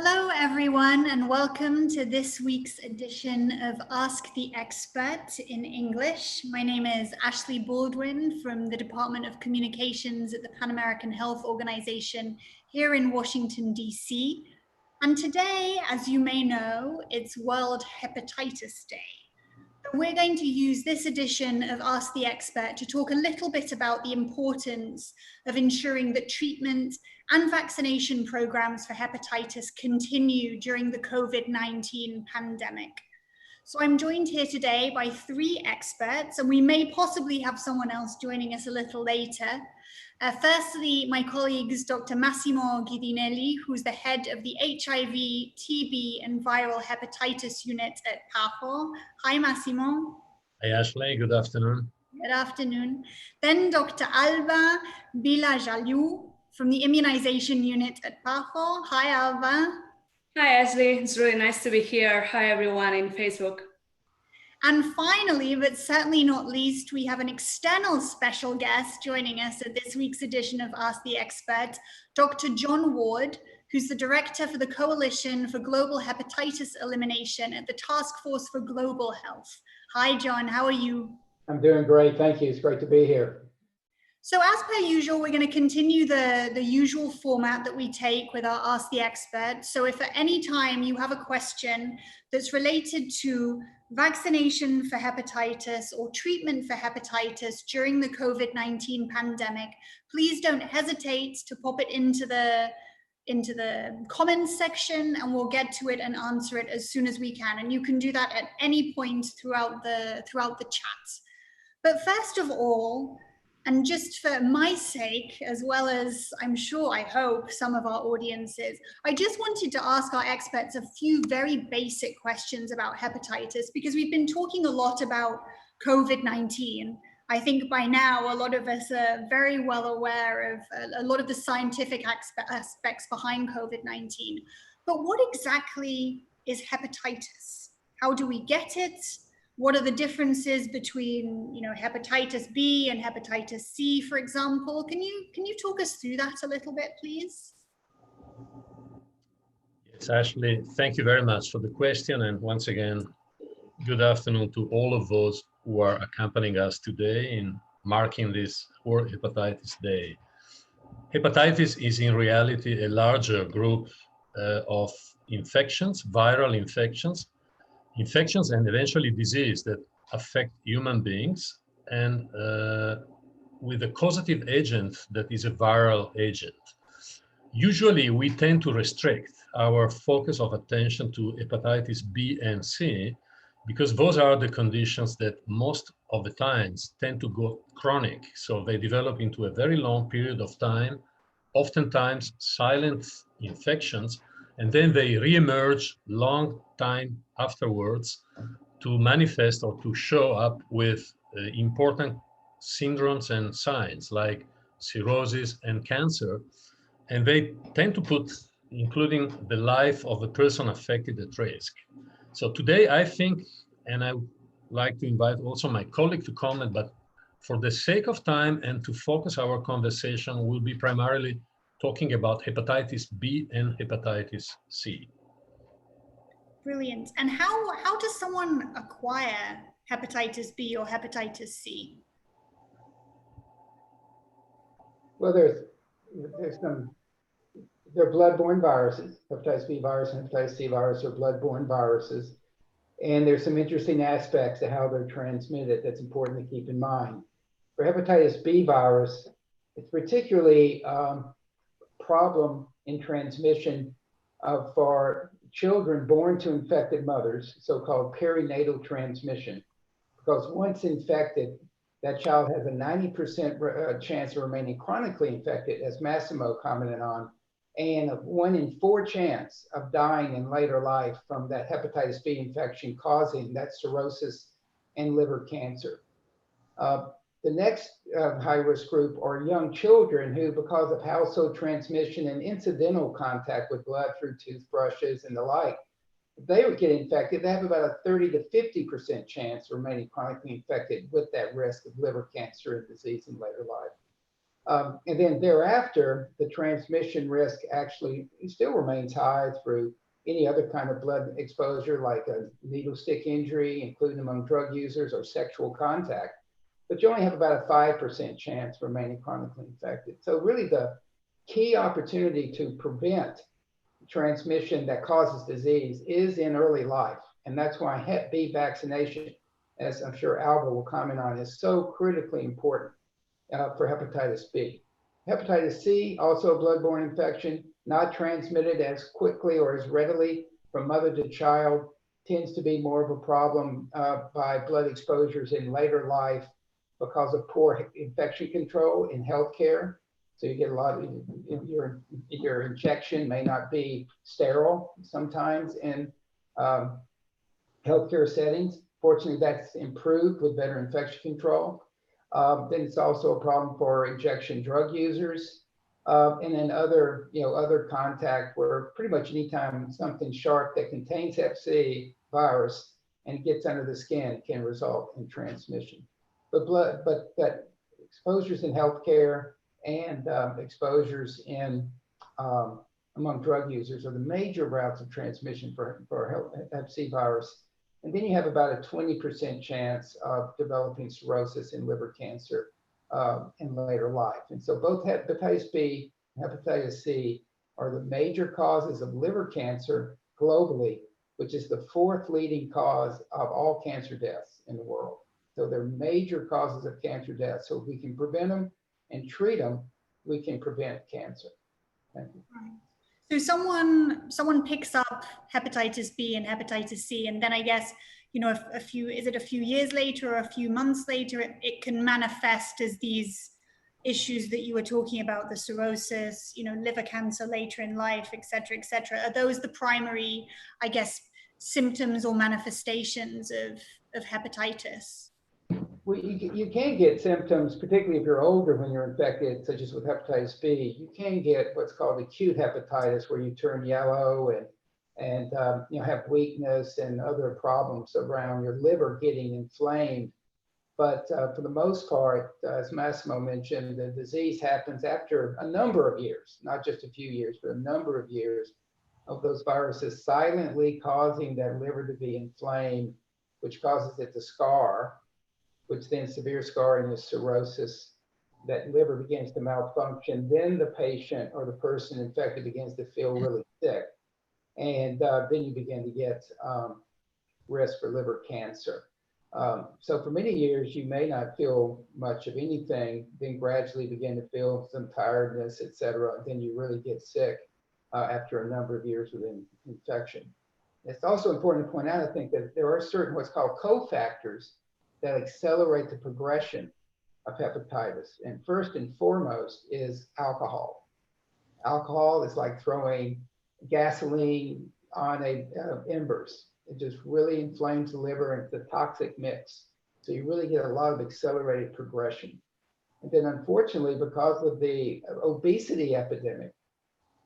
Hello, everyone, and welcome to this week's edition of Ask the Expert in English. My name is Ashley Baldwin from the Department of Communications at the Pan American Health Organization here in Washington, D.C. And today, as you may know, it's World Hepatitis Day. We're going to use this edition of Ask the Expert to talk a little bit about the importance of ensuring that treatment and vaccination programs for hepatitis continue during the COVID-19 pandemic. So I'm joined here today by three experts, and we may possibly have someone else joining us a little later. Firstly, my colleagues, Dr. Massimo Ghidinelli, who's the head of the HIV, TB, and viral hepatitis unit at PAHO. Hi, Massimo. Hi, Ashley. Good afternoon. Good afternoon. Then Dr. Alba Bilajaliu from the immunization unit at PAHO. Hi, Alba. Hi, Ashley. It's really nice to be here. Hi, everyone in Facebook. And finally, but certainly not least, we have an external special guest joining us at this week's edition of Ask the Expert, Dr. John Ward, who's the Director for the Coalition for Global Hepatitis Elimination at the Task Force for Global Health. Hi, John. How are you? I'm doing great. Thank you. It's great to be here. So as per usual, we're going to continue the usual format that we take with our Ask the Expert. So if at any time you have a question that's related to vaccination for hepatitis or treatment for hepatitis during the COVID-19 pandemic, please don't hesitate to pop it into the comments section, and we'll get to it and answer it as soon as we can. And you can do that at any point throughout the chat. But first of all, and just for my sake, as well as I'm sure, I hope, some of our audiences, I just wanted to ask our experts a few very basic questions about hepatitis, because we've been talking a lot about COVID-19. I think by now, a lot of us are very well aware of a lot of the scientific aspects behind COVID-19. But what exactly is hepatitis? How do we get it? What are the differences between, hepatitis B and hepatitis C, for example? Can you talk us through that a little bit, please? Yes, Ashley, thank you very much for the question. And once again, good afternoon to all of those who are accompanying us today in marking this World Hepatitis Day. Hepatitis is in reality a larger group of infections, viral infections and eventually disease that affect human beings, and with a causative agent that is a viral agent. Usually we tend to restrict our focus of attention to hepatitis B and C because those are the conditions that most of the times tend to go chronic. So they develop into a very long period of time, oftentimes silent infections, and then they reemerge long time afterwards to manifest or to show up with important syndromes and signs like cirrhosis and cancer. And they tend to put, including the life of the person affected, at risk. So today, I think, and I would like to invite also my colleague to comment, but for the sake of time and to focus our conversation, we'll be primarily talking about hepatitis B and hepatitis C. Brilliant. And how does someone acquire hepatitis B or hepatitis C? Well, they're bloodborne viruses. Hepatitis B virus and hepatitis C virus are bloodborne viruses. And there's some interesting aspects to how they're transmitted that's important to keep in mind. For hepatitis B virus, it's particularly problem in transmission for children born to infected mothers, so-called perinatal transmission. Because once infected, that child has a 90% chance of remaining chronically infected, as Massimo commented on, and a 1 in 4 chance of dying in later life from that hepatitis B infection causing that cirrhosis and liver cancer. The next high-risk group are young children who, because of household transmission and incidental contact with blood through toothbrushes and the like, if they would get infected, they have about a 30 to 50% chance of remaining chronically infected with that risk of liver cancer and disease in later life. And then thereafter, the transmission risk actually still remains high through any other kind of blood exposure, like a needle stick injury, including among drug users, or sexual contact. But you only have about a 5% chance of remaining chronically infected. So really the key opportunity to prevent transmission that causes disease is in early life. And that's why Hep B vaccination, as I'm sure Alba will comment on, is so critically important for hepatitis B. Hepatitis C, also a bloodborne infection, not transmitted as quickly or as readily from mother to child, tends to be more of a problem by blood exposures in later life because of poor infection control in healthcare. So you get a lot of, your injection may not be sterile sometimes in healthcare settings. Fortunately, that's improved with better infection control. Then it's also a problem for injection drug users. And then other contact where pretty much anytime something sharp that contains Hep C virus and gets under the skin can result in transmission. But that exposures in healthcare and exposures in among drug users are the major routes of transmission for Hep C virus. And then you have about a 20% chance of developing cirrhosis and liver cancer in later life. And so both hepatitis B and hepatitis C are the major causes of liver cancer globally, which is the 4th leading cause of all cancer deaths in the world. So they're major causes of cancer deaths. So if we can prevent them and treat them, we can prevent cancer. Thank you. So someone picks up hepatitis B and hepatitis C, and then I guess, a few years later or a few months later, it can manifest as these issues that you were talking about, the cirrhosis, liver cancer later in life, et cetera, et cetera. Are those the primary, I guess, symptoms or manifestations of hepatitis? Well, you can get symptoms, particularly if you're older when you're infected, such as with hepatitis B. You can get what's called acute hepatitis, where you turn yellow and have weakness and other problems around your liver getting inflamed. But for the most part, as Massimo mentioned, the disease happens after a number of years, not just a few years, but a number of years of those viruses silently causing that liver to be inflamed, which causes it to scar, which then severe scarring is cirrhosis. That liver begins to malfunction. Then the patient or the person infected begins to feel really sick. And then you begin to get risk for liver cancer. So for many years, you may not feel much of anything, then gradually begin to feel some tiredness, et cetera. Then you really get sick after a number of years with an infection. It's also important to point out, I think, that there are certain what's called cofactors that accelerate the progression of hepatitis. And first and foremost is alcohol. Alcohol is like throwing gasoline on embers. It just really inflames the liver, and it's a toxic mix. So you really get a lot of accelerated progression. And then unfortunately, because of the obesity epidemic,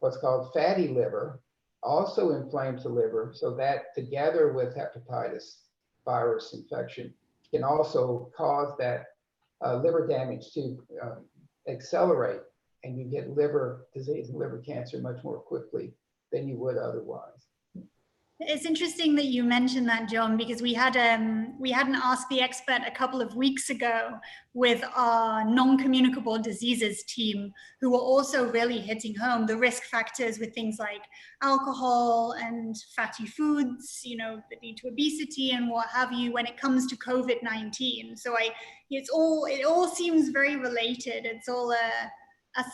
what's called fatty liver also inflames the liver. So that together with hepatitis virus infection can also cause that liver damage to accelerate, and you get liver disease and liver cancer much more quickly than you would otherwise. It's interesting that you mentioned that, John, because we had an Ask the Expert a couple of weeks ago with our non-communicable diseases team, who were also really hitting home the risk factors with things like alcohol and fatty foods, that lead to obesity and what have you when it comes to COVID-19. So it all seems very related. It's all a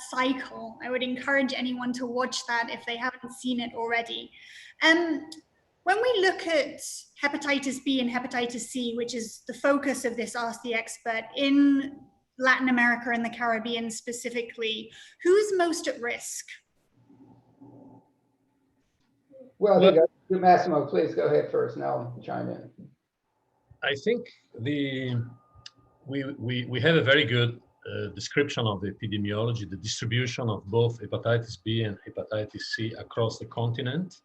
cycle. I would encourage anyone to watch that if they haven't seen it already. When we look at hepatitis B and hepatitis C, which is the focus of this Ask the Expert, in Latin America and the Caribbean specifically, who's most at risk? Well, I think Massimo, please go ahead first, and I'll chime in. I think we have a very good description of the epidemiology, the distribution of both hepatitis B and hepatitis C across the continent.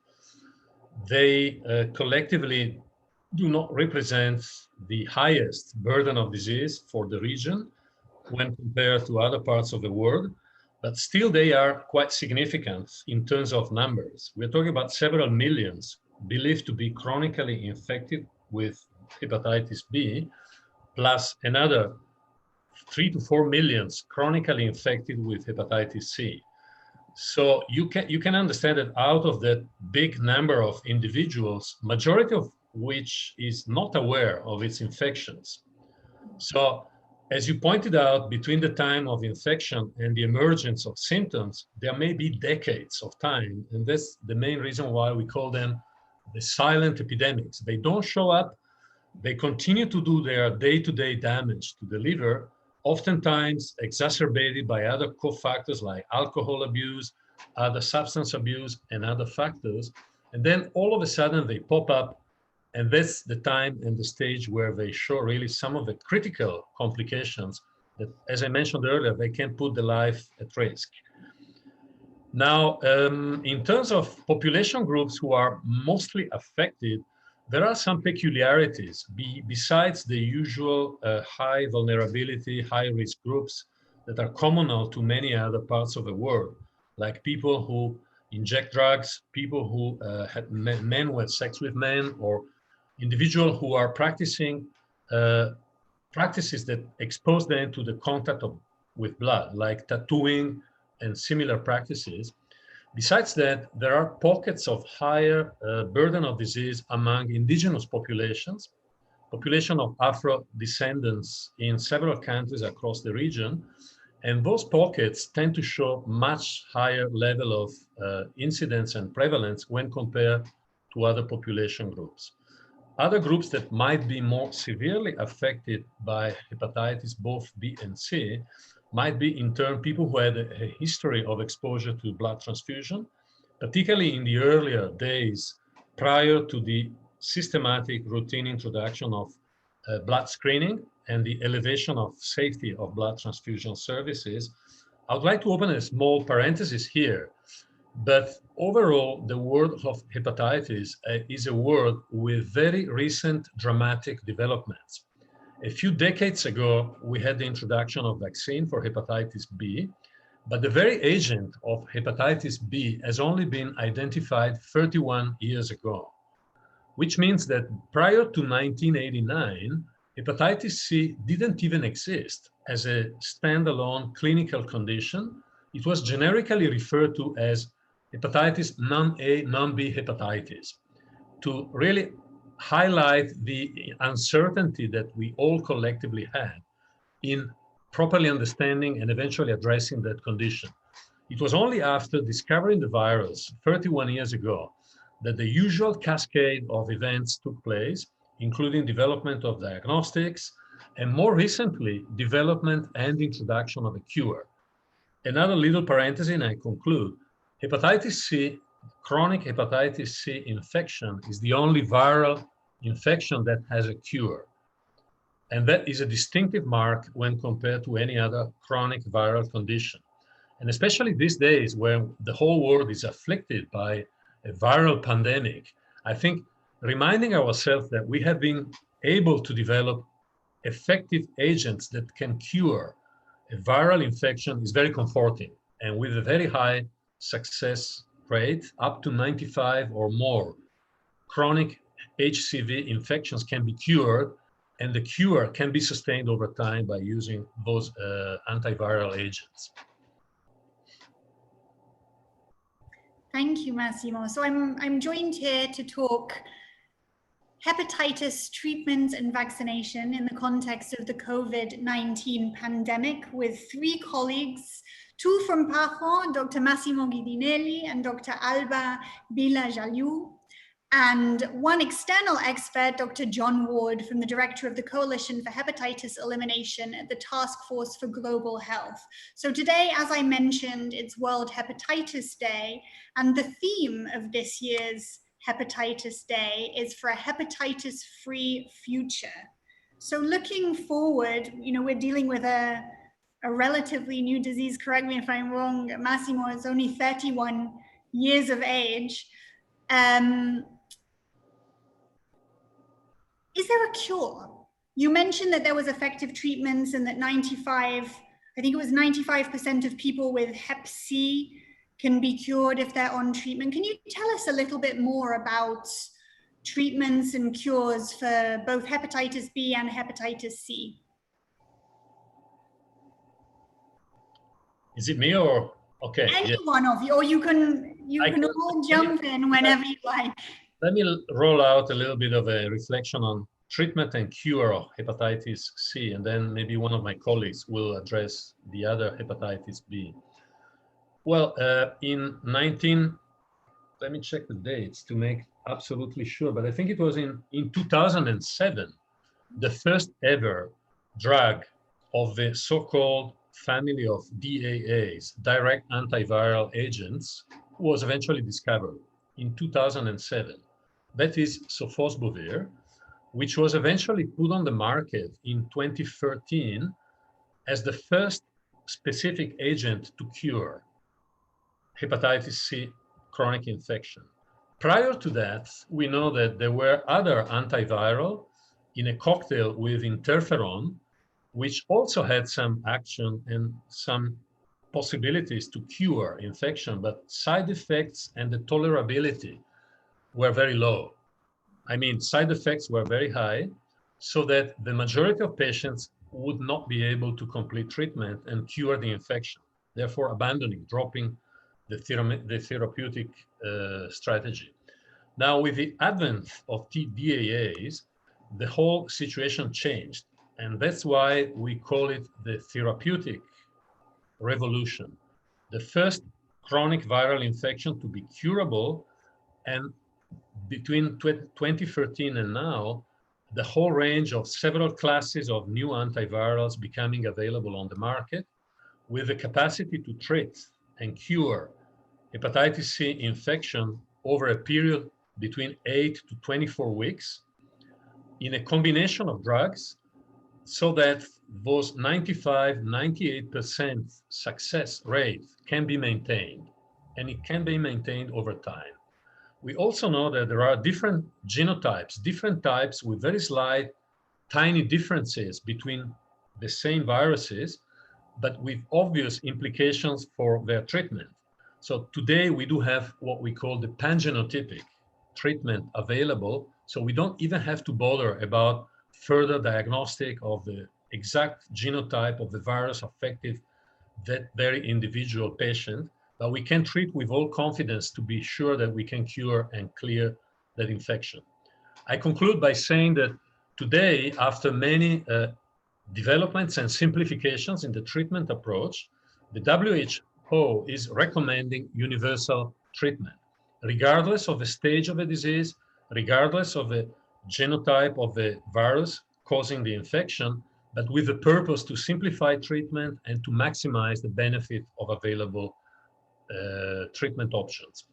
They collectively do not represent the highest burden of disease for the region, when compared to other parts of the world, but still they are quite significant in terms of numbers. We're talking about several millions believed to be chronically infected with hepatitis B, plus another 3 to 4 millions chronically infected with hepatitis C. So you can understand that out of that big number of individuals, majority of which is not aware of its infections. So as you pointed out, between the time of infection and the emergence of symptoms, there may be decades of time. And that's the main reason why we call them the silent epidemics. They don't show up. They continue to do their day-to-day damage to the liver, oftentimes exacerbated by other cofactors like alcohol abuse, other substance abuse, and other factors. And then all of a sudden they pop up, and that's the time and the stage where they show really some of the critical complications that, as I mentioned earlier, they can put the life at risk. Now, in terms of population groups who are mostly affected, there are some peculiarities besides the usual high vulnerability, high risk groups that are communal to many other parts of the world, like people who inject drugs, people who had men who had sex with men, or individuals who are practicing practices that expose them to the contact with blood, like tattooing and similar practices. Besides that, there are pockets of higher burden of disease among indigenous populations, population of Afro descendants in several countries across the region. And those pockets tend to show much higher level of incidence and prevalence when compared to other population groups. Other groups that might be more severely affected by hepatitis, both B and C, might be in turn people who had a history of exposure to blood transfusion, particularly in the earlier days prior to the systematic routine introduction of blood screening and the elevation of safety of blood transfusion services. I would like to open a small parenthesis here, but overall, the world of hepatitis is a world with very recent dramatic developments. A few decades ago, we had the introduction of vaccine for hepatitis B, but the very agent of hepatitis B has only been identified 31 years ago, which means that prior to 1989, hepatitis C didn't even exist as a standalone clinical condition. It was generically referred to as hepatitis non-A, non-B hepatitis, to really highlight the uncertainty that we all collectively had in properly understanding and eventually addressing that condition. It was only after discovering the virus 31 years ago that the usual cascade of events took place, including development of diagnostics, and more recently, development and introduction of a cure. Another little parenthesis, and I conclude. Hepatitis C, chronic hepatitis C infection is the only viral infection that has a cure. And that is a distinctive mark when compared to any other chronic viral condition. And especially these days when the whole world is afflicted by a viral pandemic, I think reminding ourselves that we have been able to develop effective agents that can cure a viral infection is very comforting, and with a very high success rate, up to 95 or more. Chronic HCV infections can be cured, and the cure can be sustained over time by using those antiviral agents. Thank you, Massimo. So I'm joined here to talk hepatitis treatment and vaccination in the context of the COVID-19 pandemic with three colleagues, two from PAHO, Dr. Massimo Ghidinelli and Dr. Alba Bila-Jaliou, and one external expert, Dr. John Ward, from the director of the Coalition for Hepatitis Elimination at the Task Force for Global Health. So today, as I mentioned, it's World Hepatitis Day, and the theme of this year's Hepatitis Day is for a hepatitis-free future. So looking forward, we're dealing with a relatively new disease. Correct me if I'm wrong, Massimo is only 31 years of age. Is there a cure? You mentioned that there was effective treatments and that 95% of people with Hep C can be cured if they're on treatment. Can you tell us a little bit more about treatments and cures for both hepatitis B and hepatitis C? Is it me or okay? Any Yeah. one of you, or you can all jump in whenever you like. Let me roll out a little bit of a reflection on treatment and cure of hepatitis C, and then maybe one of my colleagues will address the other hepatitis B. Well, let me check the dates to make absolutely sure, but I think it was in 2007, the first ever drug of the so-called family of DAAs, direct antiviral agents, was eventually discovered in 2007. That is sofosbuvir, which was eventually put on the market in 2013 as the first specific agent to cure hepatitis C chronic infection. Prior to that, we know that there were other antiviral in a cocktail with interferon, which also had some action and some possibilities to cure infection, but side effects and the tolerability were very low. I mean, side effects were very high, so that the majority of patients would not be able to complete treatment and cure the infection, therefore abandoning, dropping the therapeutic strategy. Now, with the advent of TDAAs, the whole situation changed. And that's why we call it the therapeutic revolution. The first chronic viral infection to be curable, and between 2013 and now, the whole range of several classes of new antivirals becoming available on the market with the capacity to treat and cure hepatitis C infection over a period between 8 to 24 weeks in a combination of drugs, so that those 95, 98% success rate can be maintained, and it can be maintained over time. We also know that there are different genotypes, different types with very slight, tiny differences between the same viruses, but with obvious implications for their treatment. So today we do have what we call the pangenotypic treatment available, so we don't even have to bother about further diagnostic of the exact genotype of the virus affecting that very individual patient, but we can treat with all confidence to be sure that we can cure and clear that infection. I conclude by saying that today, after many developments and simplifications in the treatment approach, the WHO is recommending universal treatment, regardless of the stage of the disease, regardless of the genotype of the virus causing the infection, but with the purpose to simplify treatment and to maximize the benefit of available treatment options.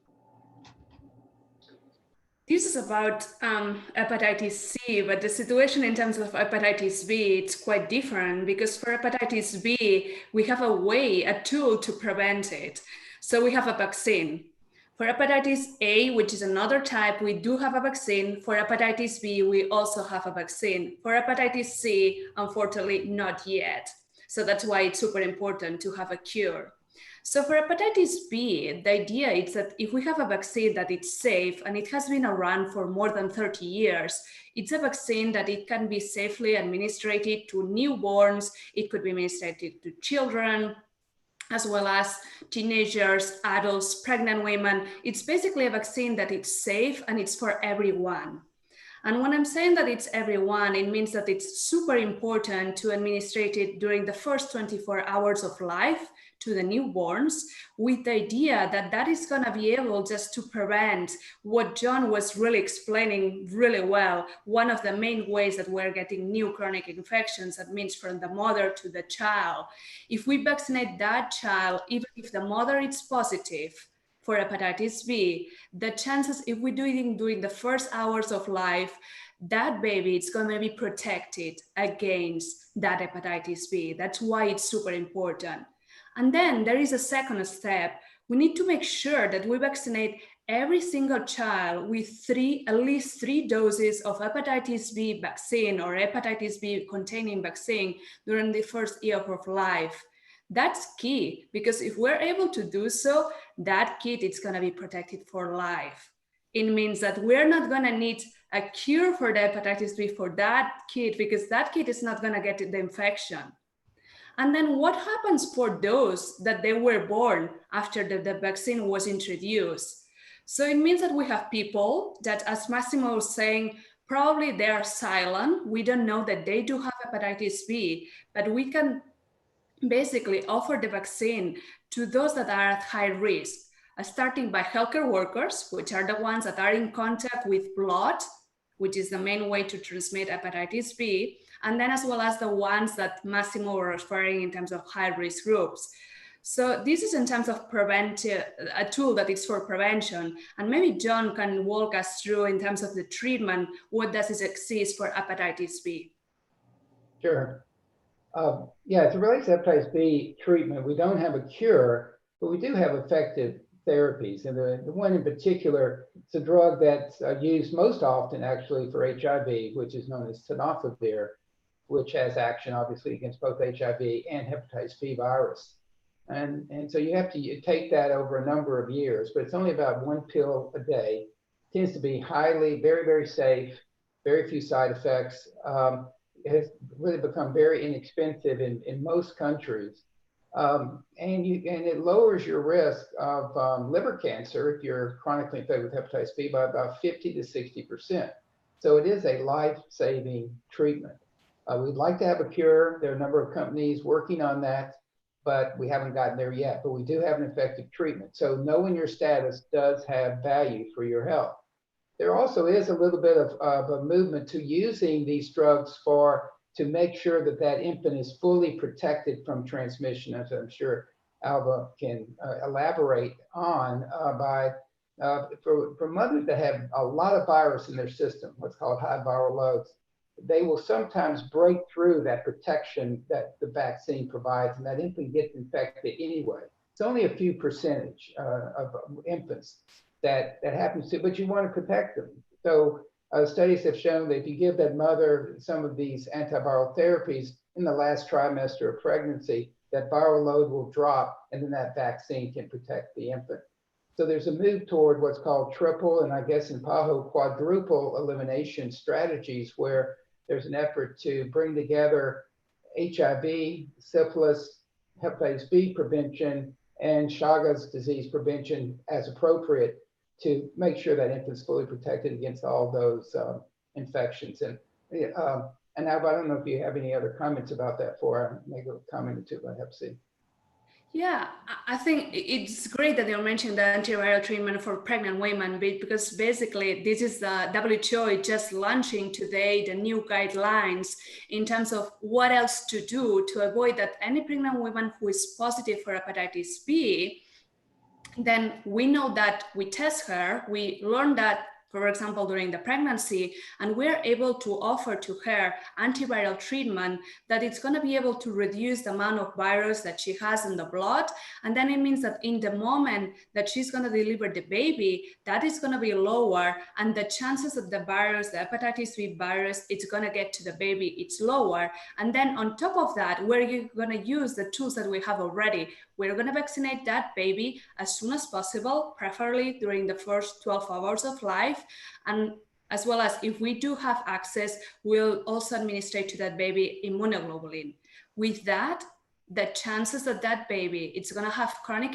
This is about hepatitis C, but the situation in terms of hepatitis B, it's quite different, because for hepatitis B, we have a tool to prevent it. So we have a vaccine. For hepatitis A, which is another type, we do have a vaccine. For hepatitis B, we also have a vaccine. For hepatitis C, unfortunately, not yet. So that's why it's super important to have a cure. So for hepatitis B, the idea is that if we have a vaccine that it's safe and it has been around for more than 30 years, it's a vaccine that it can be safely administered to newborns, it could be administered to children, as well as teenagers, adults, pregnant women. It's basically a vaccine that it's safe and it's for everyone. And when I'm saying that it's everyone, it means that it's super important to administer it during the first 24 hours of life to the newborns, with the idea that that is going to be able just to prevent what John was really explaining really well. One of the main ways that we're getting new chronic infections, that means from the mother to the child. If we vaccinate that child, even if the mother is positive for hepatitis B, the chances, if we do it during the first hours of life, that baby is going to be protected against that hepatitis B. That's why it's super important. And then there is a second step. We need to make sure that we vaccinate every single child with at least 3 doses of hepatitis B vaccine or hepatitis B containing vaccine during the first year of life. That's key, because if we're able to do so, that kid is going to be protected for life. It means that we're not going to need a cure for the hepatitis B for that kid, because that kid is not going to get the infection. And then what happens for those that they were born after the vaccine was introduced? So it means that we have people that, as Massimo was saying, probably they are silent. We don't know that they do have hepatitis B, but we can basically offer the vaccine to those that are at high risk, starting by healthcare workers, which are the ones that are in contact with blood, which is the main way to transmit hepatitis B, and then as well as the ones that Massimo was referring in terms of high-risk groups. So this is in terms of a tool that is for prevention. And maybe John can walk us through in terms of the treatment, what does it exist for hepatitis B? Sure. Yeah, as it relates to hepatitis B treatment, we don't have a cure, but we do have effective therapies. And the one in particular, it's a drug that's used most often actually for HIV, which is known as tenofovir, which has action obviously against both HIV and hepatitis B virus. And so you have to take that over a number of years, but it's only about 1 pill a day. It tends to be very, very safe, very few side effects. It has really become very inexpensive in most countries. And it lowers your risk of liver cancer if you're chronically infected with hepatitis B by about 50 to 60%. So it is a life-saving treatment. We'd like to have a cure. There are a number of companies working on that, but we haven't gotten there yet. But we do have an effective treatment. So knowing your status does have value for your health. There also is a little bit of a movement to using these drugs to make sure that that infant is fully protected from transmission, as I'm sure Alva can elaborate on, for mothers that have a lot of virus in their system, what's called high viral loads. They will sometimes break through that protection that the vaccine provides, and that infant gets infected anyway. It's only a few percentage of infants that happens to, but you want to protect them. So studies have shown that if you give that mother some of these antiviral therapies in the last trimester of pregnancy, that viral load will drop, and then that vaccine can protect the infant. So there's a move toward what's called triple, and I guess in PAHO, quadruple elimination strategies, where there's an effort to bring together HIV, syphilis, hepatitis B prevention, and Chagas disease prevention as appropriate to make sure that infant's fully protected against all those infections. And Alva, I don't know if you have any other comments about that before I make a comment or two about Hep C. Yeah, I think it's great that you're mentioning the antiviral treatment for pregnant women, because basically this is the WHO just launching today the new guidelines in terms of what else to do to avoid that any pregnant woman who is positive for hepatitis B, then we know that we test her, we learn that, for example, during the pregnancy, and we're able to offer to her antiviral treatment that it's going to be able to reduce the amount of virus that she has in the blood. And then it means that in the moment that she's going to deliver the baby, that is going to be lower. And the chances of the virus, the hepatitis B virus, it's going to get to the baby, it's lower. And then on top of that, we're going to use the tools that we have already. We're going to vaccinate that baby as soon as possible, preferably during the first 12 hours of life. And as well as if we do have access, we'll also administer to that baby immunoglobulin. With that, the chances that that baby it's going to have chronic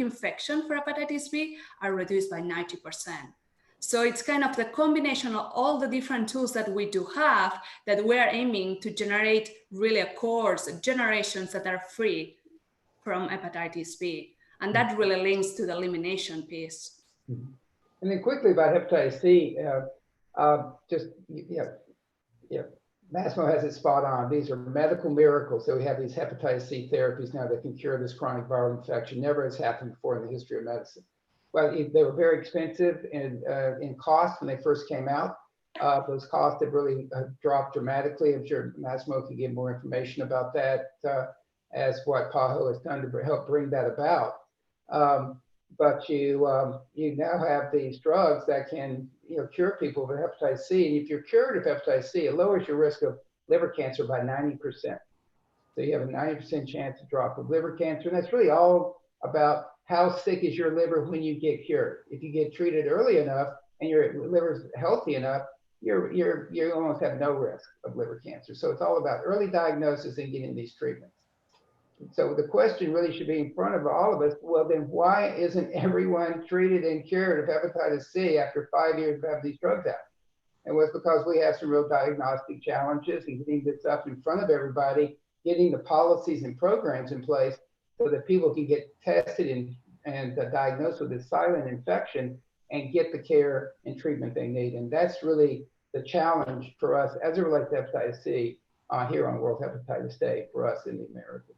infection for hepatitis B are reduced by 90%. So it's kind of the combination of all the different tools that we do have that we're aiming to generate really a course, generations that are free from hepatitis B. And that really links to the elimination piece. Mm-hmm. And then quickly about hepatitis C, Massimo has it spot on. These are medical miracles. So we have these hepatitis C therapies now that can cure this chronic viral infection. Never has happened before in the history of medicine. Well, they were very expensive in cost when they first came out. Those costs have really dropped dramatically. I'm sure Massimo can give more information about that as what PAHO has done to help bring that about. but you now have these drugs that can cure people with hepatitis C. And if you're cured of hepatitis C, it lowers your risk of liver cancer by 90%. So you have a 90% chance to drop of liver cancer. And that's really all about how sick is your liver when you get cured. If you get treated early enough and your liver's healthy enough, you almost have no risk of liver cancer. So it's all about early diagnosis and getting these treatments. So the question really should be in front of all of us. Well, then why isn't everyone treated and cured of hepatitis C after 5 years of having these drugs out? And it was because we have some real diagnostic challenges in getting this up in front of everybody, getting the policies and programs in place so that people can get tested and diagnosed with this silent infection and get the care and treatment they need. And that's really the challenge for us as it relates to hepatitis C here on World Hepatitis Day for us in the Americas.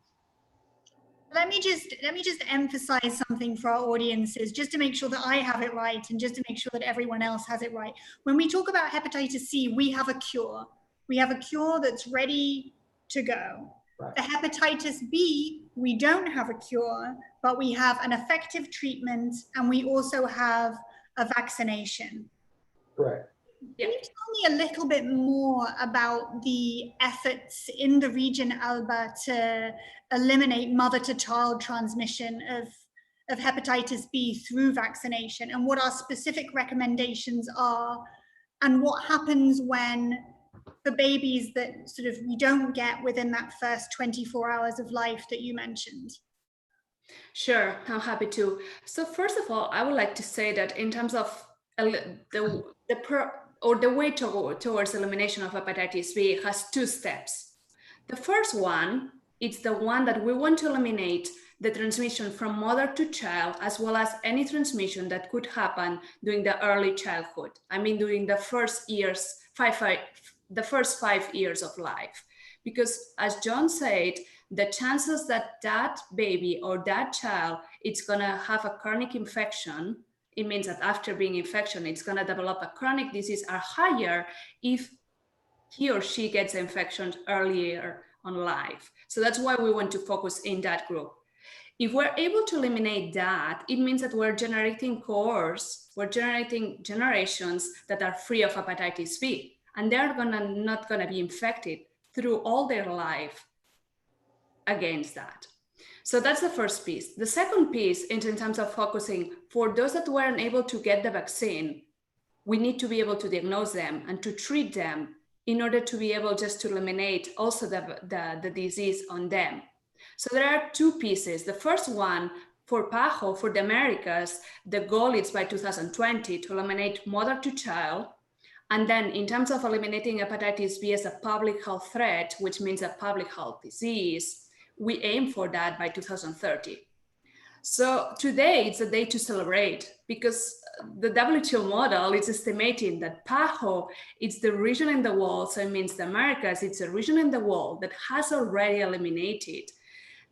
Let me just emphasize something for our audiences, just to make sure that I have it right and just to make sure that everyone else has it right. When we talk about hepatitis C, we have a cure. We have a cure that's ready to go. Right. The hepatitis B, we don't have a cure, but we have an effective treatment and we also have a vaccination. Right. Can you tell me a little bit more about the efforts in the region, Alba, to eliminate mother-to-child transmission of hepatitis B through vaccination, and what our specific recommendations are, and what happens when the babies that sort of we don't get within that first 24 hours of life that you mentioned? Sure, I'm happy to. So first of all, I would like to say that in terms of the way towards elimination of hepatitis B has two steps. The first one, it's the one that we want to eliminate the transmission from mother to child, as well as any transmission that could happen during the early childhood. I mean, during the first years, the first 5 years of life. Because as John said, the chances that that baby or that child is gonna have a chronic infection, it means that after being infection, it's gonna develop a chronic disease, are higher if he or she gets infection earlier on life. So that's why we want to focus in that group. If we're able to eliminate that, it means that we're generating generations that are free of hepatitis B, and they're not gonna be infected through all their life against that. So that's the first piece. The second piece is in terms of focusing for those that weren't able to get the vaccine, we need to be able to diagnose them and to treat them in order to be able just to eliminate also the disease on them. So there are two pieces. The first one, for PAHO, for the Americas, the goal is by 2020 to eliminate mother to child. And then in terms of eliminating hepatitis B as a public health threat, which means a public health disease, we aim for that by 2030. So today it's a day to celebrate because the WHO model is estimating that PAHO, it's the region in the world, so it means the Americas, it's a region in the world that has already eliminated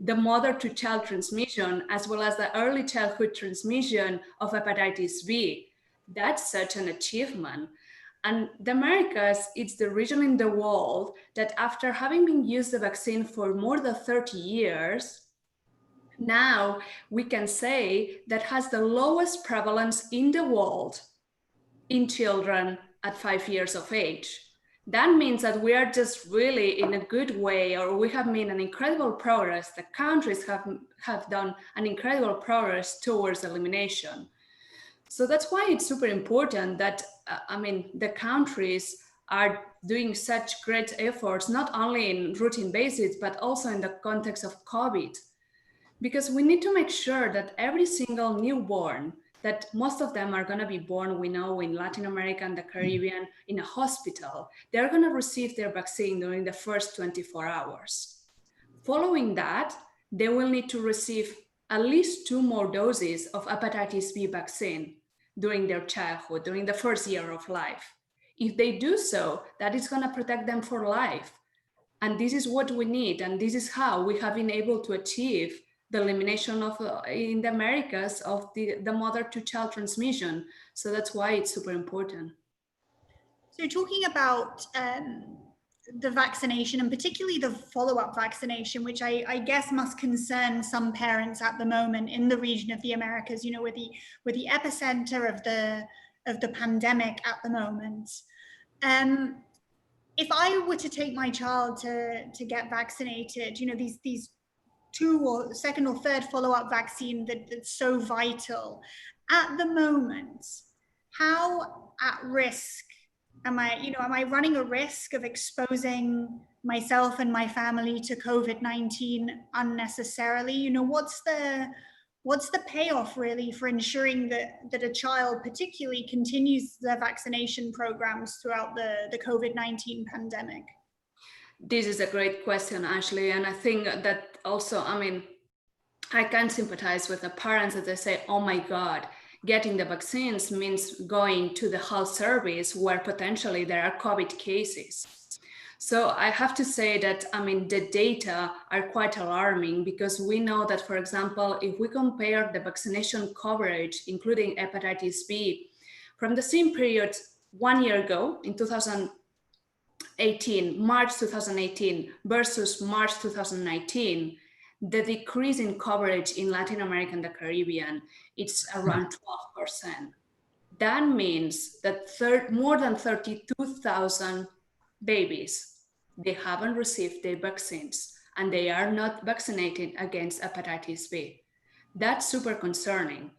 the mother-to-child transmission, as well as the early childhood transmission of hepatitis B. That's such an achievement. And the Americas, it's the region in the world that after having been used the vaccine for more than 30 years, now we can say that has the lowest prevalence in the world in children at 5 years of age. That means that we are just really in a good way, or we have made an incredible progress. The countries have done an incredible progress towards elimination. So that's why it's super important that, the countries are doing such great efforts, not only in routine basis, but also in the context of COVID. Because we need to make sure that every single newborn, that most of them are gonna be born, we know, in Latin America and the Caribbean, in a hospital, they're gonna receive their vaccine during the first 24 hours. Following that, they will need to receive at least 2 more doses of hepatitis B vaccine during their childhood, during the first year of life. If they do so, that is gonna protect them for life. And this is what we need, and this is how we have been able to achieve the elimination of, in the Americas, of the mother-to-child transmission. So that's why it's super important. So talking about the vaccination, and particularly the follow-up vaccination, which I guess must concern some parents at the moment in the region of the Americas, you know, with the epicenter of the pandemic at the moment. If I were to take my child to get vaccinated, you know, these two or second or third follow-up vaccine that's so vital at the moment, how at risk am I, you know, am I running a risk of exposing myself and my family to COVID-19 unnecessarily? You know, what's the payoff really for ensuring that a child particularly continues their vaccination programs throughout the COVID-19 pandemic? This is a great question, Ashley. And I think that also, I mean, I can sympathize with the parents that they say, oh my God, getting the vaccines means going to the health service where potentially there are COVID cases. So I have to say that, I mean, the data are quite alarming, because we know that, for example, if we compare the vaccination coverage, including hepatitis B, from the same period 1 year ago in 2018, March 2018 versus March 2019, the decrease in coverage in Latin America and the Caribbean, it's around 12%. That means that more than 32,000 babies, they haven't received their vaccines and they are not vaccinated against hepatitis B. That's super concerning.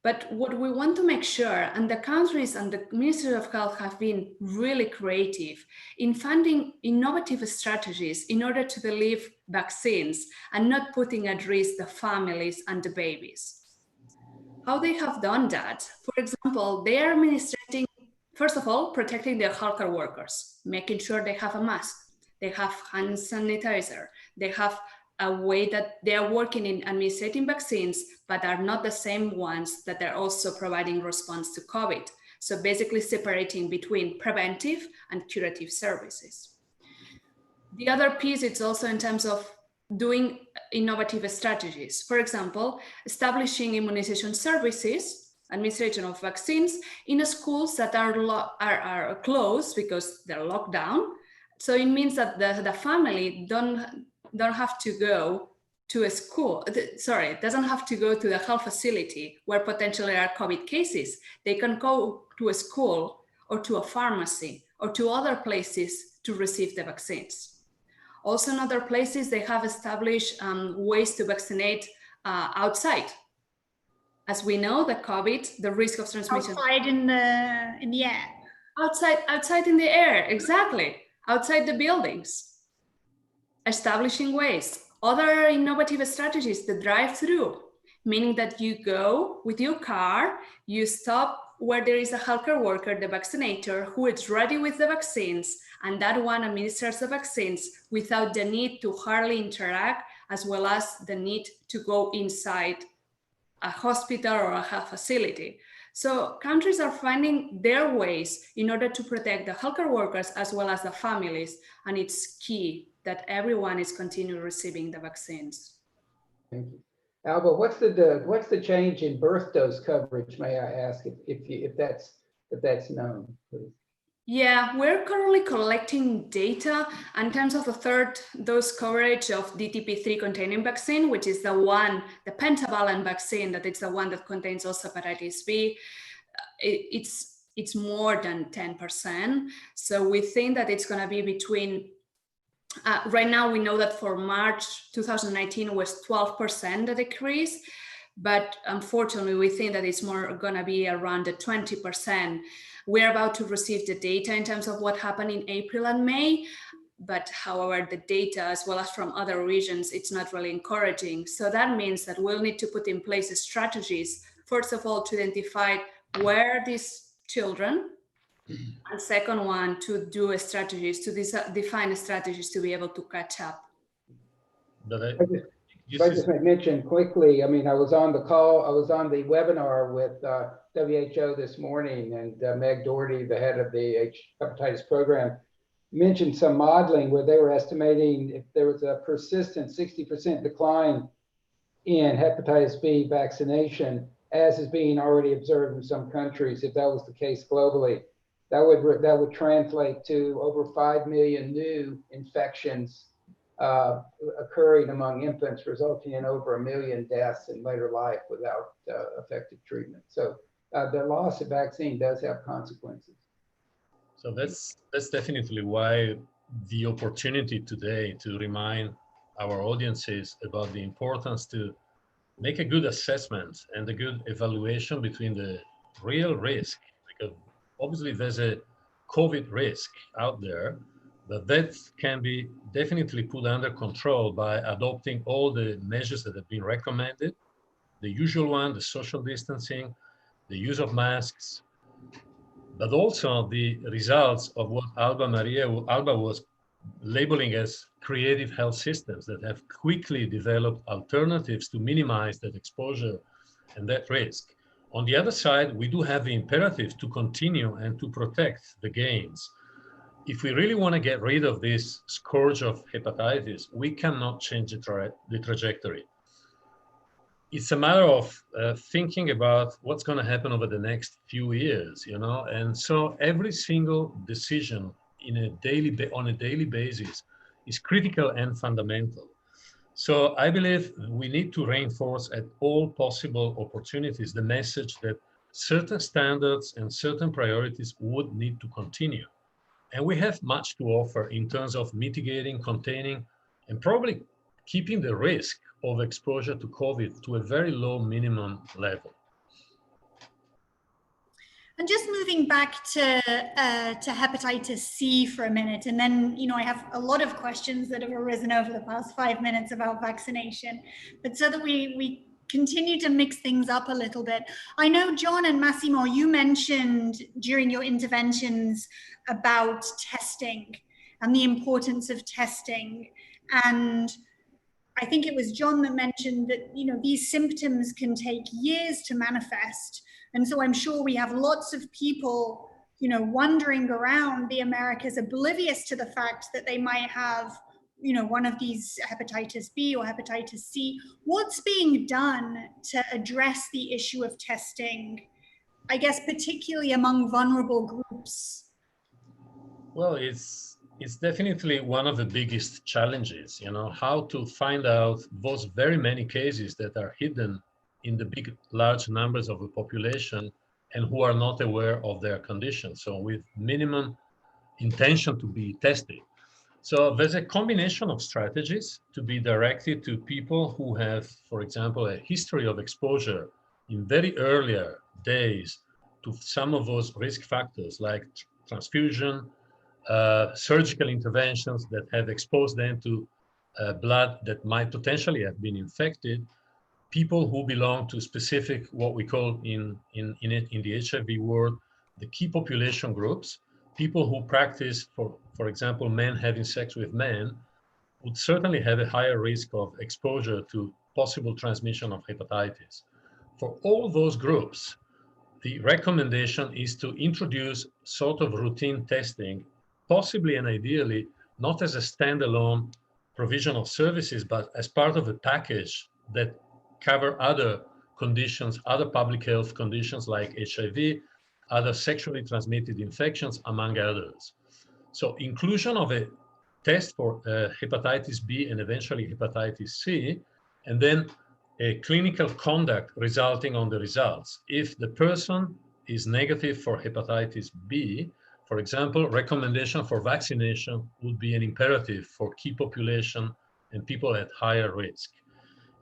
But what we want to make sure, and the countries and the Ministry of Health have been really creative in finding innovative strategies in order to deliver vaccines and not putting at risk the families and the babies. How they have done that? For example, they are administrating, first of all, protecting their healthcare workers, making sure they have a mask, they have hand sanitizer, they have a way that they are working in administrating vaccines, but are not the same ones that are also providing response to COVID. So basically separating between preventive and curative services. The other piece, it's also in terms of doing innovative strategies. For example, establishing immunization services, administration of vaccines in schools that are closed because they're locked down. So it means that the family don't have to go to a school, doesn't have to go to the health facility where potentially are COVID cases. They can go to a school or to a pharmacy or to other places to receive the vaccines. Also in other places, they have established ways to vaccinate outside. As we know, the COVID, the risk of transmission. Outside in the air. Outside in the air, exactly. Outside the buildings. Establishing ways. Other innovative strategies, the drive-through, meaning that you go with your car, you stop where there is a healthcare worker, the vaccinator, who is ready with the vaccines, and that one administers the vaccines without the need to hardly interact, as well as the need to go inside a hospital or a health facility. So countries are finding their ways in order to protect the healthcare workers as well as the families, and it's key that everyone is continuing receiving the vaccines. Thank you. Alba, what's the change in birth dose coverage, may I ask, if that's known, please? Yeah, we're currently collecting data in terms of the third dose coverage of DTP3 containing vaccine, which is the pentavalent vaccine, that it's the one that contains also hepatitis B. It's more than 10%. So we think that it's going to be between, right now we know that for March 2019 was 12% the decrease, but unfortunately we think that it's more going to be around the 20%. We're about to receive the data in terms of what happened in April and May, but however, the data as well as from other regions, it's not really encouraging. So that means that we'll need to put in place strategies, first of all, to identify where these children, and second one, to do strategies, to define strategies to be able to catch up. If I just might mention quickly, I mean, I was on the webinar with WHO this morning, and Meg Doherty, the head of the hepatitis program, mentioned some modeling where they were estimating if there was a persistent 60% decline in hepatitis B vaccination, as is being already observed in some countries, if that was the case globally, That would translate to over 5 million new infections occurring among infants, resulting in over 1 million deaths in later life without effective treatment. So the loss of vaccine does have consequences. So that's definitely why the opportunity today to remind our audiences about the importance to make a good assessment and a good evaluation between the real risk, because obviously there's a COVID risk out there, but that can be definitely put under control by adopting all the measures that have been recommended, the usual one, the social distancing, the use of masks, but also the results of what Alba was labeling as creative health systems that have quickly developed alternatives to minimize that exposure and that risk. On the other side, we do have the imperative to continue and to protect the gains. If we really want to get rid of this scourge of hepatitis, we cannot change the trajectory. It's a matter of thinking about what's going to happen over the next few years, you know, and so every single decision on a daily basis is critical and fundamental. So I believe we need to reinforce at all possible opportunities the message that certain standards and certain priorities would need to continue. And we have much to offer in terms of mitigating, containing, and probably keeping the risk of exposure to COVID to a very low minimum level. And just moving back to hepatitis C for a minute, and then, you know, I have a lot of questions that have arisen over the past 5 minutes about vaccination, but so that we continue to mix things up a little bit. I know, John and Massimo, you mentioned during your interventions about testing and the importance of testing. And I think it was John that mentioned that, you know, these symptoms can take years to manifest. And so I'm sure we have lots of people, you know, wandering around the Americas, oblivious to the fact that they might have, you know, one of these hepatitis B or hepatitis C. What's being done to address the issue of testing, I guess, particularly among vulnerable groups? Well, it's definitely one of the biggest challenges, you know, how to find out those very many cases that are hidden in the large numbers of the population and who are not aware of their condition. So with minimum intention to be tested. So there's a combination of strategies to be directed to people who have, for example, a history of exposure in very earlier days to some of those risk factors like transfusion, surgical interventions that have exposed them to blood that might potentially have been infected, people who belong to specific, what we call in the HIV world, the key population groups, people who practice, for example, men having sex with men, would certainly have a higher risk of exposure to possible transmission of hepatitis. For all those groups, the recommendation is to introduce sort of routine testing, possibly and ideally not as a standalone provision of services, but as part of a package that cover other conditions, other public health conditions like HIV, other sexually transmitted infections, among others. So inclusion of a test for hepatitis B and eventually hepatitis C, and then a clinical conduct resulting on the results. If the person is negative for hepatitis B, for example, recommendation for vaccination would be an imperative for key population and people at higher risk.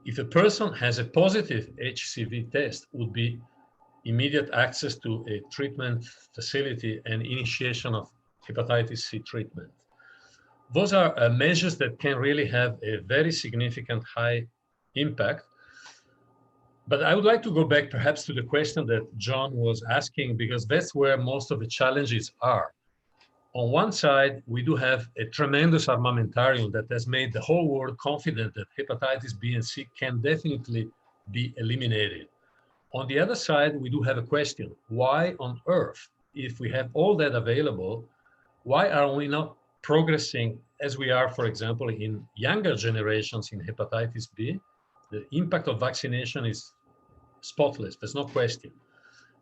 If a person has a positive HCV test, would be immediate access to a treatment facility and initiation of hepatitis C treatment. Those are measures that can really have a very significant high impact. But I would like to go back perhaps to the question that John was asking, because that's where most of the challenges are. On one side, we do have a tremendous armamentarium that has made the whole world confident that hepatitis B and C can definitely be eliminated. On the other side, we do have a question. Why on earth, if we have all that available, why are we not progressing as we are, for example, in younger generations in hepatitis B? The impact of vaccination is spotless, there's no question.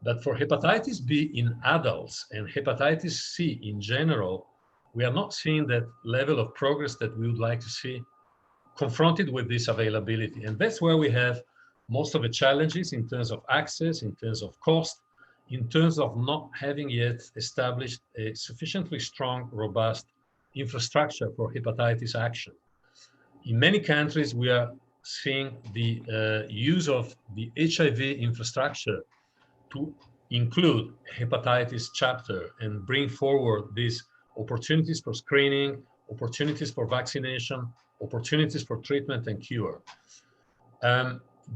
But for hepatitis B in adults and hepatitis C in general, we are not seeing that level of progress that we would like to see confronted with this availability. And that's where we have most of the challenges in terms of access, in terms of cost, in terms of not having yet established a sufficiently strong, robust infrastructure for hepatitis action. In many countries, we are seeing the use of the HIV infrastructure to include hepatitis chapter and bring forward these opportunities for screening, opportunities for vaccination, opportunities for treatment and cure.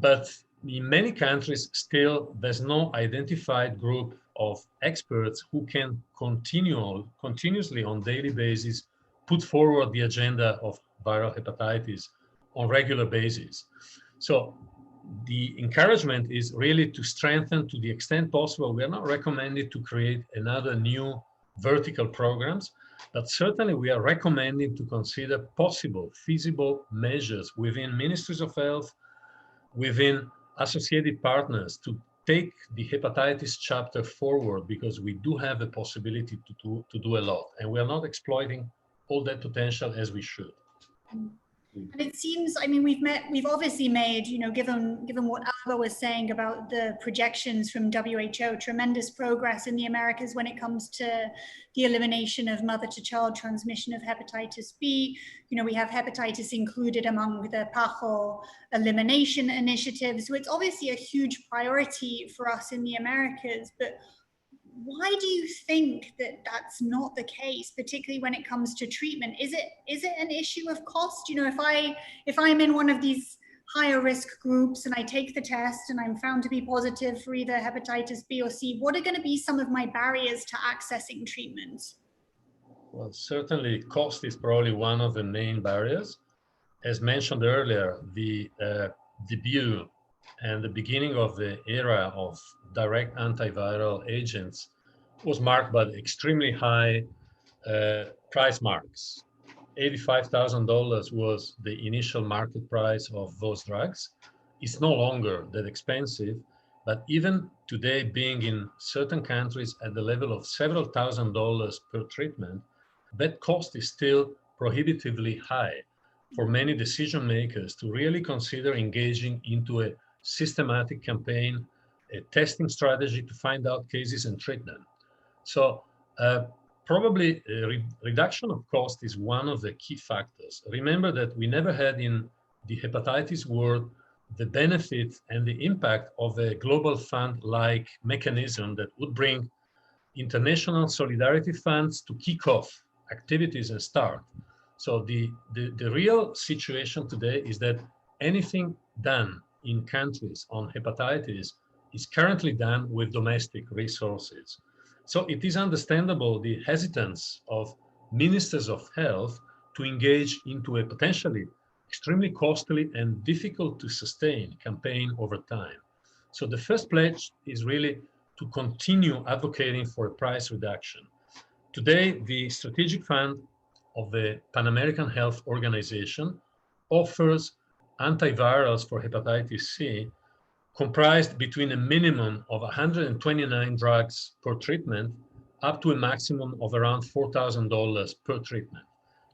But in many countries, still, there's no identified group of experts who can continuously on daily basis put forward the agenda of viral hepatitis on regular basis. So the encouragement is really to strengthen to the extent possible. We are not recommending to create another new vertical programs, but certainly we are recommending to consider possible, feasible measures within ministries of health, within associated partners to take the hepatitis chapter forward, because we do have the possibility to do a lot, and we are not exploiting all that potential as we should. And it seems, I mean, we've obviously made, you know, given what Alba was saying about the projections from WHO, tremendous progress in the Americas when it comes to the elimination of mother-to-child transmission of hepatitis B. You know, we have hepatitis included among the PAHO elimination initiative. So it's obviously a huge priority for us in the Americas, but why do you think that that's not the case, particularly when it comes to treatment? Is it an issue of cost? You know, if I'm in one of these higher risk groups and I take the test and I'm found to be positive for either hepatitis B or C, what are going to be some of my barriers to accessing treatment? Well, certainly cost is probably one of the main barriers. As mentioned earlier, the debut and the beginning of the era of direct antiviral agents was marked by extremely high price marks. $85,000 was the initial market price of those drugs. It's no longer that expensive, but even today, being in certain countries at the level of several $1,000s per treatment, that cost is still prohibitively high for many decision makers to really consider engaging into a systematic campaign, a testing strategy to find out cases and treat them. So probably reduction of cost is one of the key factors. Remember that we never had in the hepatitis world the benefit and the impact of a global fund-like mechanism that would bring international solidarity funds to kick off activities and start. So the real situation today is that anything done in countries on hepatitis is currently done with domestic resources. So it is understandable the hesitance of ministers of health to engage into a potentially extremely costly and difficult to sustain campaign over time. So the first pledge is really to continue advocating for a price reduction. Today, the strategic fund of the Pan American Health Organization offers antivirals for hepatitis C comprised between a minimum of 129 drugs per treatment up to a maximum of around $4,000 per treatment,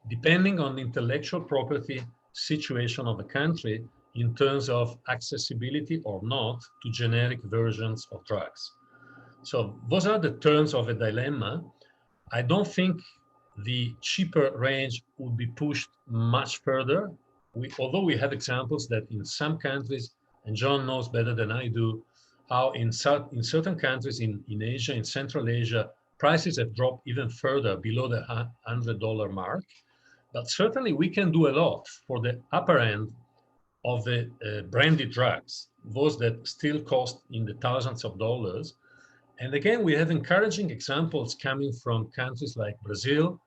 depending on the intellectual property situation of the country in terms of accessibility or not to generic versions of drugs. So those are the terms of a dilemma. I don't think the cheaper range would be pushed much further. Although we have examples that in some countries, and John knows better than I do, how in certain countries in Asia, in Central Asia, prices have dropped even further below the $100 mark. But certainly we can do a lot for the upper end of the branded drugs, those that still cost in the thousands of dollars. And again, we have encouraging examples coming from countries like Brazil,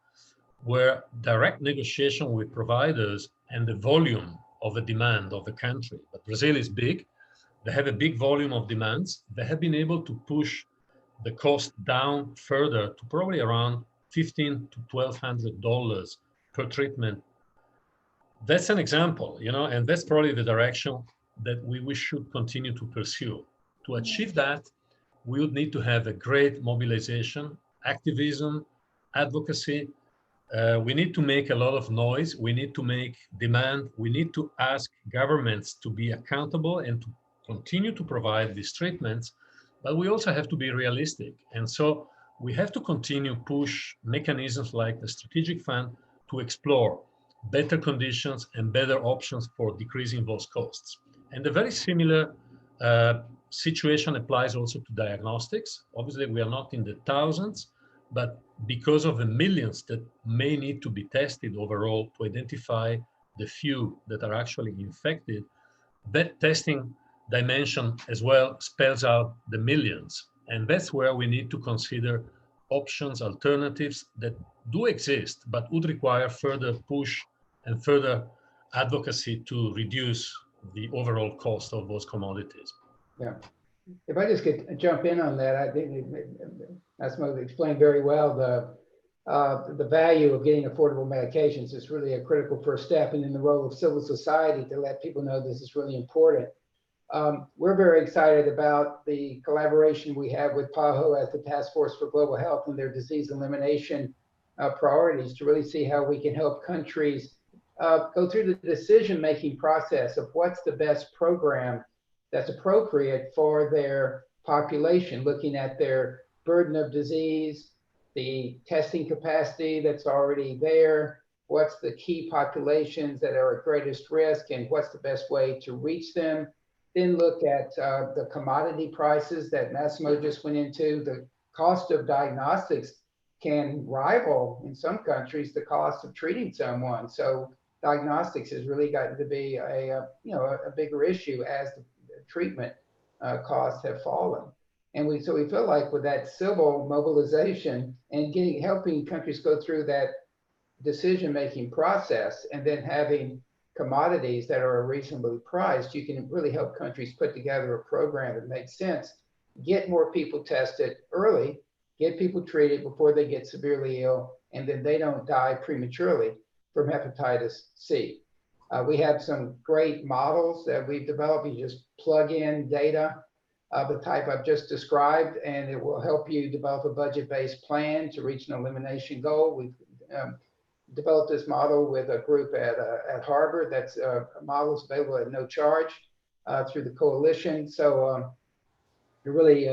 where direct negotiation with providers and the volume of the demand of the country. But Brazil is big. They have a big volume of demands. They have been able to push the cost down further to probably around $1,500 to $1,200 per treatment. That's an example, you know, and that's probably the direction that we should continue to pursue. To achieve that, we would need to have a great mobilization, activism, advocacy. We need to make a lot of noise. We need to make demand. We need to ask governments to be accountable and to continue to provide these treatments. But we also have to be realistic. And so we have to continue push mechanisms like the strategic fund to explore better conditions and better options for decreasing those costs. And a very similar situation applies also to diagnostics. Obviously, we are not in the thousands, but because of the millions that may need to be tested overall to identify the few that are actually infected, that testing dimension as well spells out the millions. And that's where we need to consider options, alternatives that do exist, but would require further push and further advocacy to reduce the overall cost of those commodities. Yeah. If I just could jump in on that, I think Massimo explained very well the value of getting affordable medications is really a critical first step, and in the role of civil society to let people know this is really important. We're very excited about the collaboration we have with PAHO as the Task Force for Global Health and their disease elimination priorities to really see how we can help countries go through the decision-making process of what's the best program that's appropriate for their population, looking at their burden of disease, the testing capacity that's already there, what's the key populations that are at greatest risk, and what's the best way to reach them. Then look at the commodity prices that Massimo just went into. The cost of diagnostics can rival, in some countries, the cost of treating someone. So diagnostics has really gotten to be a bigger issue as the treatment costs have fallen. And so we feel like with that civil mobilization and helping countries go through that decision-making process, and then having commodities that are reasonably priced, you can really help countries put together a program that makes sense, get more people tested early, get people treated before they get severely ill, and then they don't die prematurely from hepatitis C. We have some great models that we've developed. You just plug in data of the type I've just described, and it will help you develop a budget-based plan to reach an elimination goal. We've developed this model with a group at Harvard. That's models available at no charge through the coalition. So really,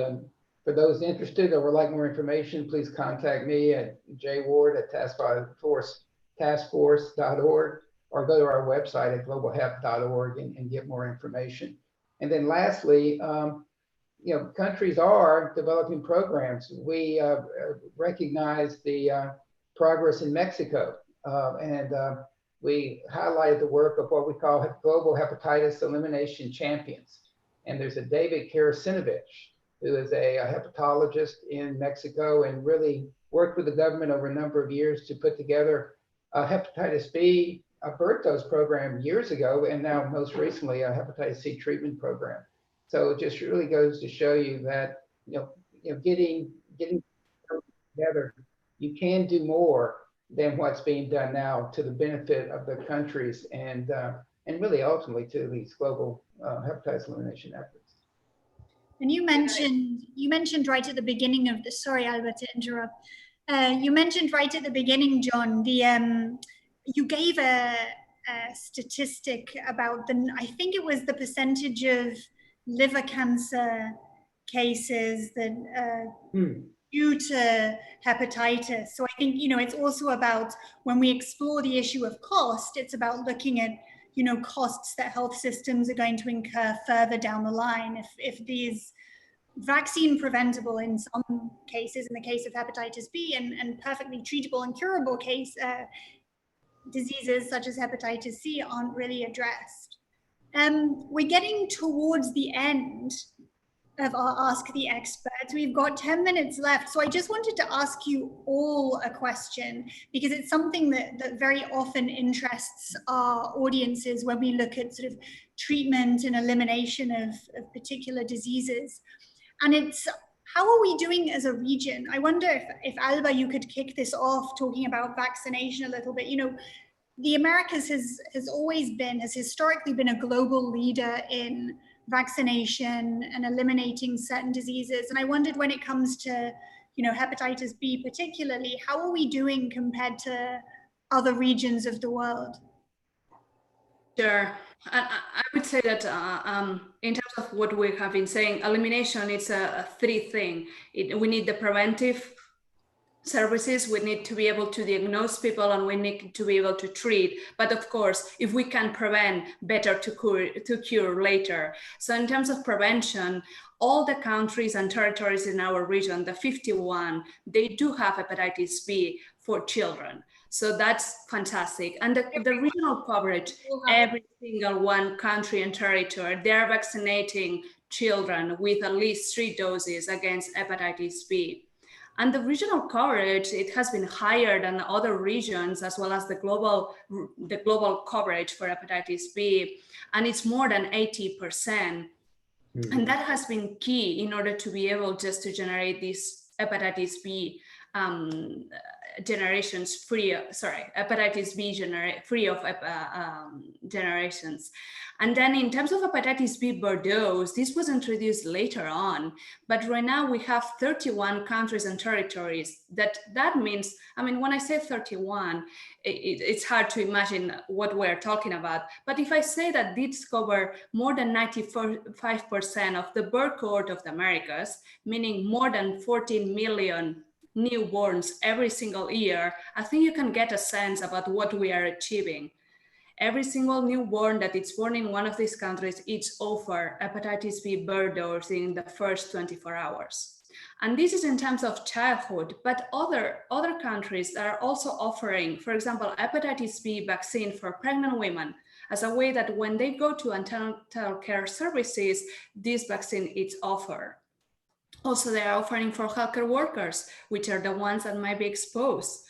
for those interested or would like more information, please contact me at jward@taskforce.org, or go to our website at globalhep.org and get more information. And then lastly, countries are developing programs. We recognize the progress in Mexico, and we highlighted the work of what we call Global Hepatitis Elimination Champions. And there's a David Karasinovich, who is a hepatologist in Mexico and really worked with the government over a number of years to put together a hepatitis B Berto's program years ago, and now most recently a hepatitis C treatment program. So it just really goes to show you that getting together, you can do more than what's being done now to the benefit of the countries and really ultimately to these global hepatitis elimination efforts. And you mentioned right at the beginning of the, sorry, Albert, to interrupt. You mentioned right at the beginning, John, you gave a statistic about I think it was the percentage of liver cancer cases that due to hepatitis. So I think, it's also about, when we explore the issue of cost, it's about looking at, costs that health systems are going to incur further down the line. If these vaccine preventable in some cases, in the case of hepatitis B, and perfectly treatable and curable diseases such as hepatitis C aren't really addressed. We're getting towards the end of our Ask the Experts. We've got 10 minutes left. So I just wanted to ask you all a question, because it's something that very often interests our audiences when we look at sort of treatment and elimination of particular diseases. And it's, how are we doing as a region? I wonder if Alba, you could kick this off talking about vaccination a little bit. The Americas has historically been a global leader in vaccination and eliminating certain diseases. And I wondered, when it comes to, hepatitis B particularly, how are we doing compared to other regions of the world? Sure. I would say that in terms of what we have been saying, elimination, it's a three thing. We need the preventive services, we need to be able to diagnose people, and we need to be able to treat. But of course, if we can prevent, better to cure later. So in terms of prevention, all the countries and territories in our region, the 51, they do have hepatitis B for children. So that's fantastic. And the regional coverage, every single one country and territory, they're vaccinating children with at least 3 doses against hepatitis B. And the regional coverage, it has been higher than other regions, as well as the global coverage for hepatitis B, and it's more than 80%. Mm-hmm. And that has been key in order to be able just to generate this hepatitis B hepatitis B free of generations. And then in terms of hepatitis B Bordeaux, this was introduced later on, but right now we have 31 countries and territories. That means, when I say 31, it's hard to imagine what we're talking about. But if I say that these cover more than 95% of the birth cohort of the Americas, meaning more than 14 million newborns every single year, I think you can get a sense about what we are achieving. Every single newborn that is born in one of these countries, it's offered hepatitis B birth dose in the first 24 hours. And this is in terms of childhood, but other countries are also offering, for example, hepatitis B vaccine for pregnant women, as a way that when they go to antenatal care services, this vaccine is offered. Also, they are offering for healthcare workers, which are the ones that might be exposed,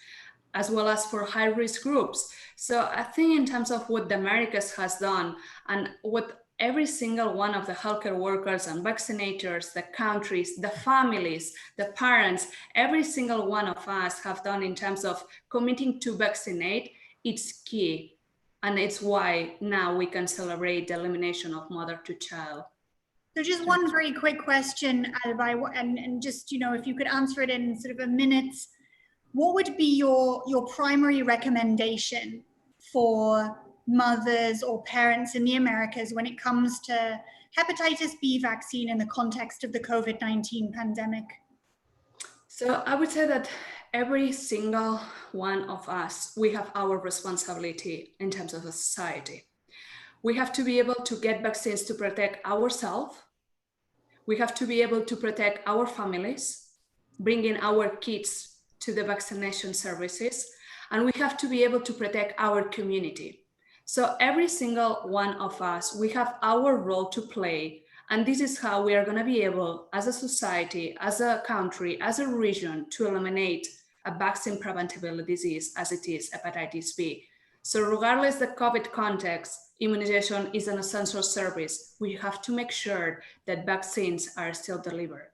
as well as for high-risk groups. So I think in terms of what the Americas has done, and what every single one of the healthcare workers and vaccinators, the countries, the families, the parents, every single one of us have done in terms of committing to vaccinate, it's key. And it's why now we can celebrate the elimination of mother to child. So just one very quick question, Alba, and just, if you could answer it in sort of a minute, what would be your primary recommendation for mothers or parents in the Americas when it comes to hepatitis B vaccine in the context of the COVID-19 pandemic? So I would say that every single one of us, we have our responsibility in terms of a society. We have to be able to get vaccines to protect ourselves. We have to be able to protect our families, bringing our kids to the vaccination services, and we have to be able to protect our community. So every single one of us, we have our role to play, and this is how we are going to be able, as a society, as a country, as a region, to eliminate a vaccine preventable disease as it is hepatitis B. So regardless the COVID context, immunization is an essential service. We have to make sure that vaccines are still delivered.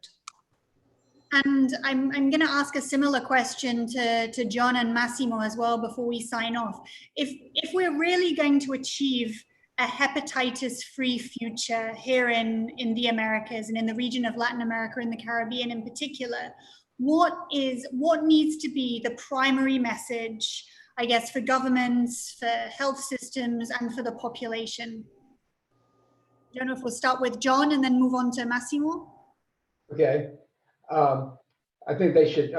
And I'm going to ask a similar question to John and Massimo as well before we sign off. If we're really going to achieve a hepatitis-free future here in the Americas and in the region of Latin America and the Caribbean in particular, what needs to be the primary message, I guess, for governments, for health systems, and for the population? I don't know if we'll start with John and then move on to Massimo. Okay. I think they should,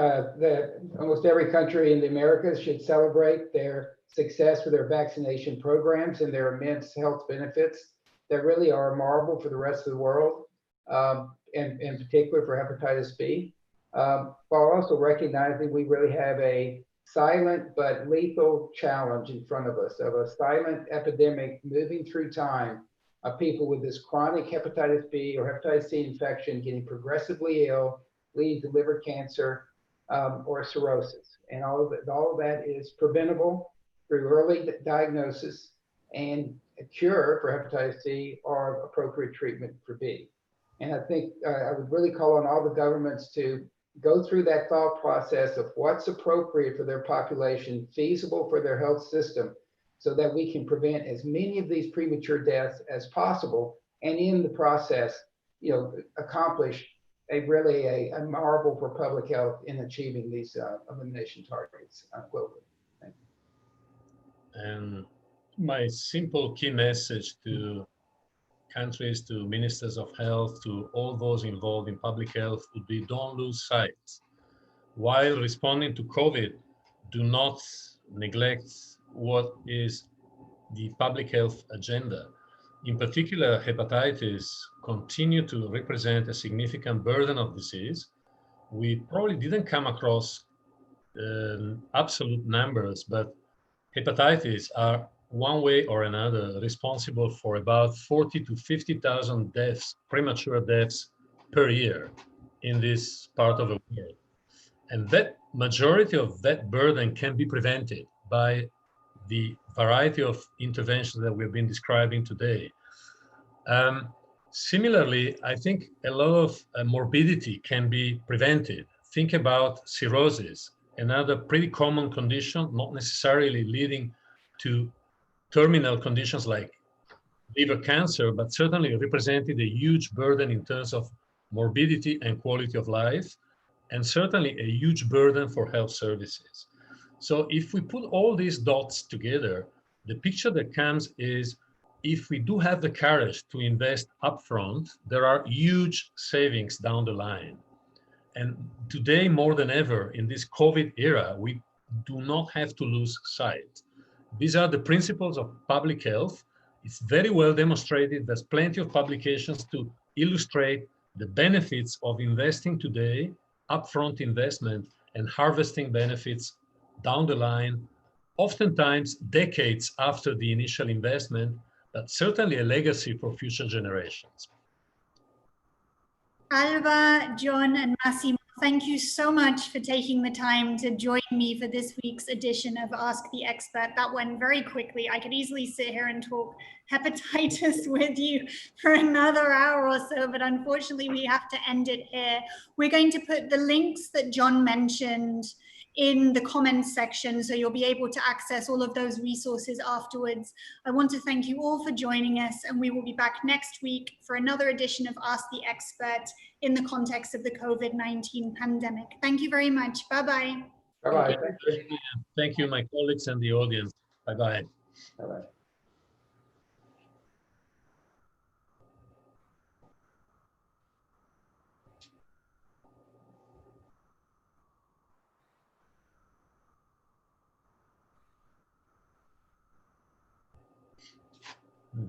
almost every country in the Americas should celebrate their success with their vaccination programs and their immense health benefits that really are a marvel for the rest of the world, and in particular for hepatitis B. While also recognizing we really have a silent but lethal challenge in front of us of a silent epidemic moving through time of people with this chronic hepatitis B or hepatitis C infection getting progressively ill, leading to liver cancer or cirrhosis. And all of that is preventable through early diagnosis and a cure for hepatitis C or appropriate treatment for B. And I think I would really call on all the governments to go through that thought process of what's appropriate for their population, feasible for their health system, so that we can prevent as many of these premature deaths as possible and in the process, accomplish a marvel for public health in achieving these elimination targets globally. Thank you. And my simple key message to countries, to ministers of health, to all those involved in public health would be: don't lose sight. While responding to COVID, do not neglect what is the public health agenda. In particular, hepatitis continue to represent a significant burden of disease. We probably didn't come across absolute numbers, but hepatitis are one way or another responsible for about 40 to 50,000 deaths, premature deaths per year in this part of the world. And that majority of that burden can be prevented by the variety of interventions that we've been describing today. Similarly, I think a lot of morbidity can be prevented. Think about cirrhosis, another pretty common condition, not necessarily leading to terminal conditions like liver cancer, but certainly represented a huge burden in terms of morbidity and quality of life, and certainly a huge burden for health services. So if we put all these dots together, the picture that comes is, if we do have the courage to invest upfront, there are huge savings down the line. And today, more than ever, in this COVID era, we do not have to lose sight. These are the principles of public health. It's very well demonstrated. There's plenty of publications to illustrate the benefits of investing today, upfront investment, and harvesting benefits down the line, oftentimes decades after the initial investment, but certainly a legacy for future generations. Alba, John, and Massimo, thank you so much for taking the time to join me for this week's edition of Ask the Expert. That went very quickly. I could easily sit here and talk hepatitis with you for another hour or so, but unfortunately we have to end it here. We're going to put the links that John mentioned in the comments section, so you'll be able to access all of those resources afterwards. I want to thank you all for joining us, and we will be back next week for another edition of Ask the Expert in the context of the COVID-19 pandemic. Thank you very much. Bye-bye. Bye-bye. Thank you, my colleagues and the audience. Bye-bye. Bye-bye. Hmm.